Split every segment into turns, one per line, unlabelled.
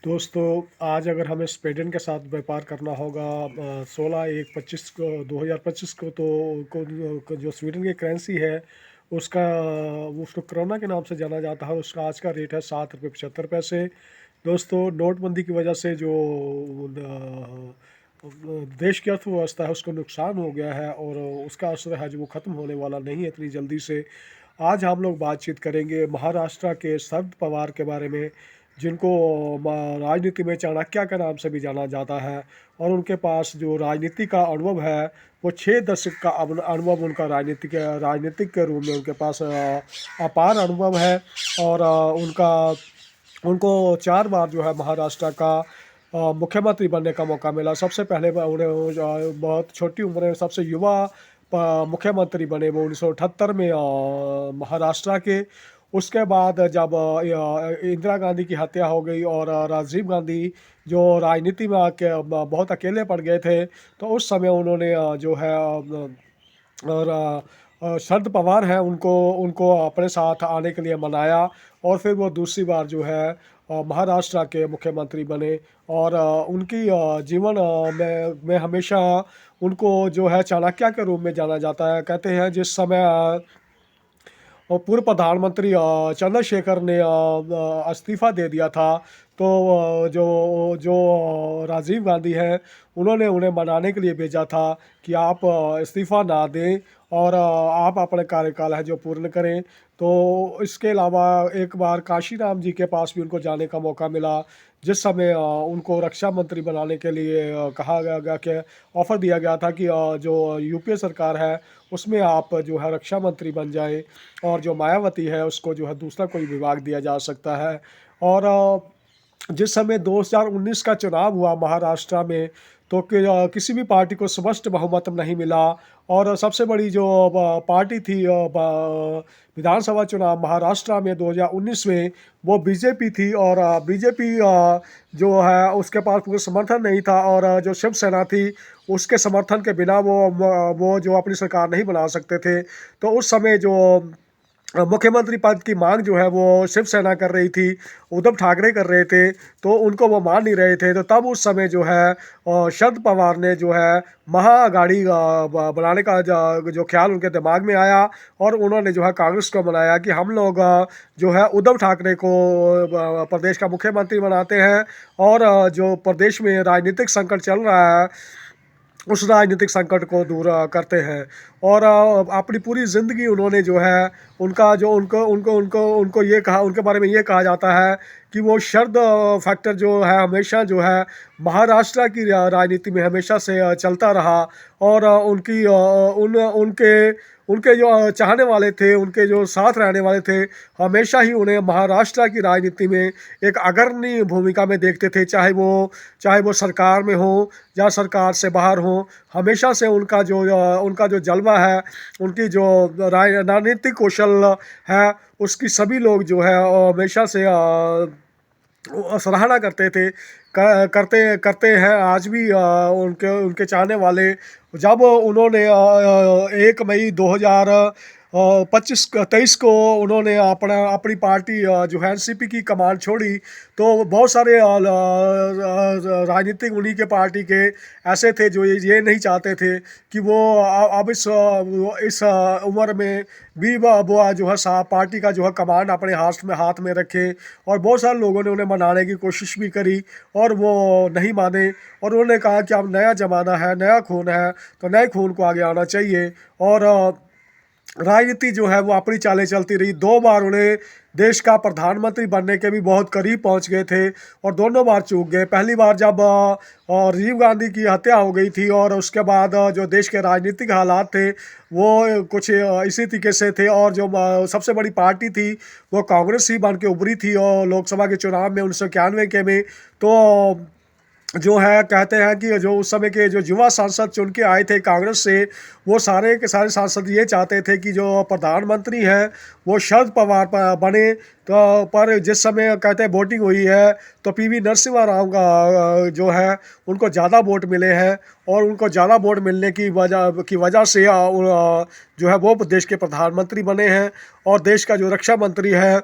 दोस्तों, आज अगर हमें स्वीडन के साथ व्यापार करना होगा 16/1/25 को 2025 को जो स्वीडन की करेंसी है उसका उसको कोरोना के नाम से जाना जाता है। उसका आज का रेट है ₹7.75। दोस्तों, नोटबंदी की वजह से जो देश की अर्थव्यवस्था है उसको नुकसान हो गया है और उसका असर है जो वो ख़त्म होने वाला नहीं है इतनी जल्दी से। आज हम लोग बातचीत करेंगे महाराष्ट्र के शरद पवार के बारे में, जिनको राजनीति में चाणक्य के नाम से भी जाना जाता है। और उनके पास जो राजनीति का अनुभव है वो 6 दशक का अनुभव उनका राजनीतिक के रूप में उनके पास अपार अनुभव है। और उनको 4 बार जो है महाराष्ट्र का मुख्यमंत्री बनने का मौका मिला। सबसे पहले उन्हें बहुत छोटी उम्र में सबसे युवा मुख्यमंत्री बने वो 1978 में महाराष्ट्र के। उसके बाद जब इंदिरा गांधी की हत्या हो गई और राजीव गांधी जो राजनीति में आके बहुत अकेले पड़ गए थे, तो उस समय उन्होंने जो है और शरद पवार हैं उनको उनको अपने साथ आने के लिए मनाया। और फिर वो दूसरी बार जो है महाराष्ट्र के मुख्यमंत्री बने। और उनकी जीवन में हमेशा उनको जो है चाणक्य के रूप में जाना जाता है। कहते हैं जिस समय और पूर्व प्रधानमंत्री चंद्रशेखर ने इस्तीफ़ा दे दिया था, तो जो जो राजीव गांधी हैं, उन्होंने उन्हें मनाने के लिए भेजा था कि आप इस्तीफ़ा ना दें और आप अपने कार्यकाल है जो पूर्ण करें। तो इसके अलावा एक बार काशीराम जी के पास भी उनको जाने का मौका मिला, जिस समय उनको रक्षा मंत्री बनाने के लिए कहा गया कि ऑफ़र दिया गया था कि जो यूपीए सरकार है, उसमें आप जो है रक्षा मंत्री बन जाएँ और जो मायावती है उसको जो है दूसरा कोई विभाग दिया जा सकता है। और जिस समय 2019 का चुनाव हुआ महाराष्ट्र में, तो किसी भी पार्टी को स्पष्ट बहुमत नहीं मिला। और सबसे बड़ी जो पार्टी थी विधानसभा चुनाव महाराष्ट्र में 2019 में, वो बीजेपी थी। और बीजेपी जो है उसके पास कोई समर्थन नहीं था और जो शिवसेना थी उसके समर्थन के बिना वो जो अपनी सरकार नहीं बना सकते थे। तो उस समय जो मुख्यमंत्री पद की मांग जो है वो शिवसेना कर रही थी, उद्धव ठाकरे कर रहे थे, तो उनको वो मान नहीं रहे थे। तो तब उस समय जो है शरद पवार ने जो है महाअघाड़ी बनाने का जो ख्याल उनके दिमाग में आया और उन्होंने जो है कांग्रेस को बनाया कि हम लोग जो है उद्धव ठाकरे को प्रदेश का मुख्यमंत्री बनाते हैं। और जो प्रदेश में राजनीतिक संकट चल रहा है उस राजनीतिक संकट को दूर करते हैं। और अपनी पूरी ज़िंदगी उन्होंने जो है उनका जो उनको उनको उनको उनको ये कहा, उनके बारे में ये कहा जाता है कि वो शरद फैक्टर जो है हमेशा जो है महाराष्ट्र की राजनीति में हमेशा से चलता रहा। और उनकी उन उनके उनके जो चाहने वाले थे, उनके जो साथ रहने वाले थे, हमेशा ही उन्हें महाराष्ट्र की राजनीति में एक अग्रणी भूमिका में देखते थे, चाहे वो सरकार में हो या सरकार से बाहर हो। हमेशा से उनका जो जलवा है, उनकी जो राजनीतिक कौशल है, उसकी सभी लोग जो है हमेशा से सराहना करते थे, करते करते हैं आज भी। उनके उनके चाहने वाले जब उन्होंने 1 मई 2025-23 को उन्होंने अपनी पार्टी जो है एनसीपी की कमान छोड़ी, तो बहुत सारे राजनीतिक उन्हीं के पार्टी के ऐसे थे जो ये नहीं चाहते थे कि वो अब इस उम्र में भी वो जो है पार्टी का जो है कमान अपने हाथ में रखे। और बहुत सारे लोगों ने उन्हें मनाने की कोशिश भी करी और वो नहीं माने। और उन्होंने कहा कि अब नया ज़माना है, नया खून है, तो नए खून को आगे आना चाहिए। और राजनीति जो है वो अपनी चालें चलती रही। 2 बार उन्हें देश का प्रधानमंत्री बनने के भी बहुत करीब पहुंच गए थे और दोनों बार चूक गए। पहली बार जब राजीव गांधी की हत्या हो गई थी और उसके बाद जो देश के राजनीतिक हालात थे वो कुछ इसी तरीके से थे। और जो सबसे बड़ी पार्टी थी वो कांग्रेस ही बन के उभरी थी और लोकसभा के चुनाव में 1991 के में। तो जो है कहते हैं कि जो उस समय के जो युवा सांसद चुन के आए थे कांग्रेस से, वो सारे के सारे सांसद ये चाहते थे कि जो प्रधानमंत्री हैं वो शरद पवार बने। तो पर जिस समय कहते हैं वोटिंग हुई है तो पीवी नरसिम्हा राव का जो है उनको ज़्यादा वोट मिले हैं। और उनको ज़्यादा वोट मिलने की वजह से जो है वो देश के प्रधानमंत्री बने हैं। और देश का जो रक्षा मंत्री है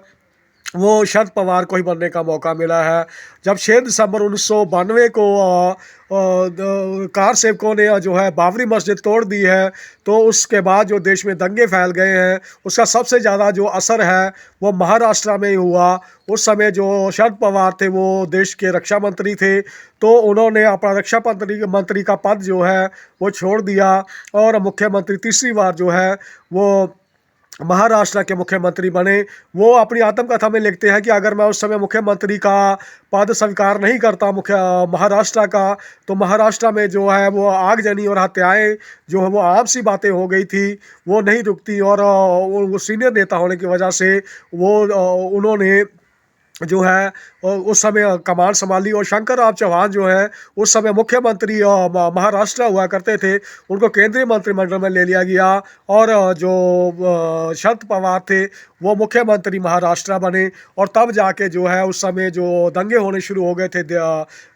वो शरद पवार को ही बनने का मौका मिला है। जब 6 दिसंबर 1992 को कार सेवकों ने जो है बाबरी मस्जिद तोड़ दी है, तो उसके बाद जो देश में दंगे फैल गए हैं, उसका सबसे ज़्यादा जो असर है वो महाराष्ट्र में ही हुआ। उस समय जो शरद पवार थे वो देश के रक्षा मंत्री थे, तो उन्होंने अपना रक्षा मंत्री मंत्री का पद जो है वो छोड़ दिया और मुख्यमंत्री तीसरी बार जो है वो महाराष्ट्र के मुख्यमंत्री बने। वो अपनी आत्मकथा में लिखते हैं कि अगर मैं उस समय मुख्यमंत्री का पद स्वीकार नहीं करता महाराष्ट्र का, तो महाराष्ट्र में जो है वो आगजनी और हत्याएं जो है वो आम सी बातें हो गई थी, वो नहीं रुकती। और वो सीनियर नेता होने की वजह से उन्होंने जो है उस समय कमान संभाली। और शंकरराव चौहान जो है उस समय मुख्यमंत्री महाराष्ट्र हुआ करते थे, उनको केंद्रीय मंत्रिमंडल में ले लिया गया और जो शरद पवार थे वो मुख्यमंत्री महाराष्ट्र बने। और तब जाके जो है उस समय जो दंगे होने शुरू हो गए थे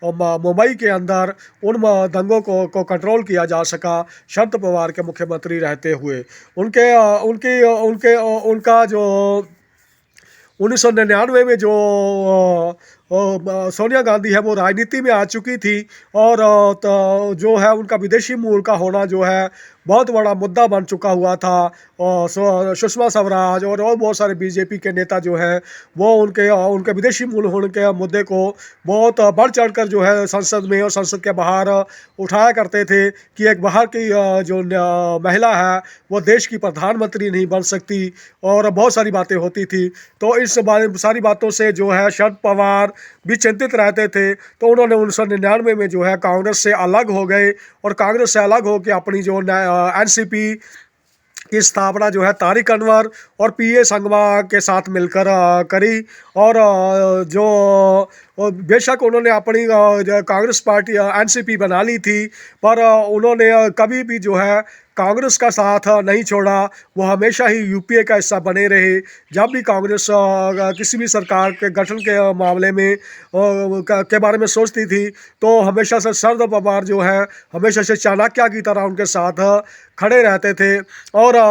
मुंबई के अंदर, उन दंगों को कंट्रोल किया जा सका शरद पवार के मुख्यमंत्री रहते हुए। उनके उनकी उनके उनका जो 1999 में जो सोनिया गांधी है वो राजनीति में आ चुकी थी, और तो जो है उनका विदेशी मूल का होना जो है बहुत बड़ा मुद्दा बन चुका हुआ था। और सुषमा स्वराज और बहुत सारे बीजेपी के नेता जो हैं वो उनके उनके विदेशी मूल होने के मुद्दे को बहुत बढ़ चढ़कर जो है संसद में और संसद के बाहर उठाया करते थे कि एक बाहर की जो महिला है वो देश की प्रधानमंत्री नहीं बन सकती, और बहुत सारी बातें होती थी। तो इस सारी बातों से जो है शरद पवार भी चिंतित रहते थे। तो उन्होंने 1999 में जो है कांग्रेस से अलग हो गए, और कांग्रेस से अलग होकर अपनी जो एनसीपी की स्थापना जो है तारिक अनवर और पीए संगमा के साथ मिलकर करी। और बेशक उन्होंने अपनी जो कांग्रेस पार्टी एनसीपी बना ली थी, पर उन्होंने कभी भी जो है कांग्रेस का साथ नहीं छोड़ा। वो हमेशा ही यूपीए का हिस्सा बने रहे। जब भी कांग्रेस किसी भी सरकार के गठन के मामले में के बारे में सोचती थी, तो हमेशा से शरद पवार जो है हमेशा से चाणक्य की तरह उनके साथ खड़े रहते थे। और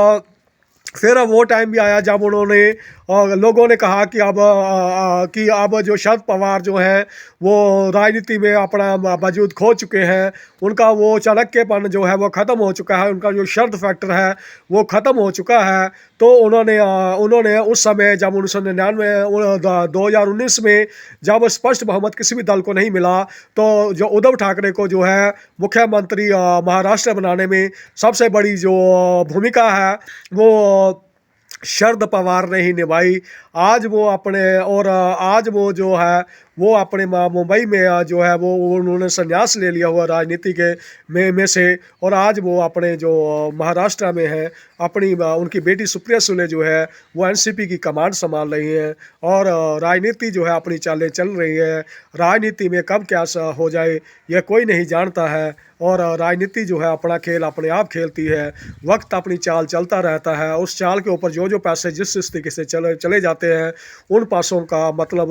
फिर वो टाइम भी आया जब उन्होंने लोगों ने कहा कि अब जो शरद पवार जो हैं वो राजनीति में अपना वजूद खो चुके हैं, उनका वो चाणक्यपन जो है वो ख़त्म हो चुका है, उनका जो शरद फैक्टर है वो ख़त्म हो चुका है। तो उन्होंने उस समय जब 1999 2019 में जब स्पष्ट बहुमत किसी भी दल को नहीं मिला, तो जो उद्धव ठाकरे को जो है मुख्यमंत्री महाराष्ट्र बनाने में सबसे बड़ी जो भूमिका है वो शरद पवार ने ही निभाई। आज वो अपने और आज वो जो है वो अपने मुंबई में जो है वो उन्होंने संन्यास ले लिया हुआ राजनीति के में से, और आज वो अपने जो महाराष्ट्र में है अपनी उनकी बेटी सुप्रिया सुले जो है वो एनसीपी की कमांड संभाल रही हैं, और राजनीति जो है अपनी चालें चल रही है। राजनीति में कब क्या हो जाए यह कोई नहीं जानता है, और राजनीति जो है अपना खेल अपने आप खेलती है। वक्त अपनी चाल चलता रहता है, उस चाल के ऊपर जो पैसे जिस तरीके से चले जाते हैं, उन पैसों का मतलब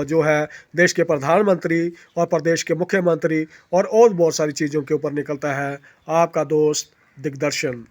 जो है देश के प्रधानमंत्री और प्रदेश के मुख्यमंत्री और बहुत सारी चीज़ों के ऊपर निकलता है। आपका दोस्त दिग्दर्शन।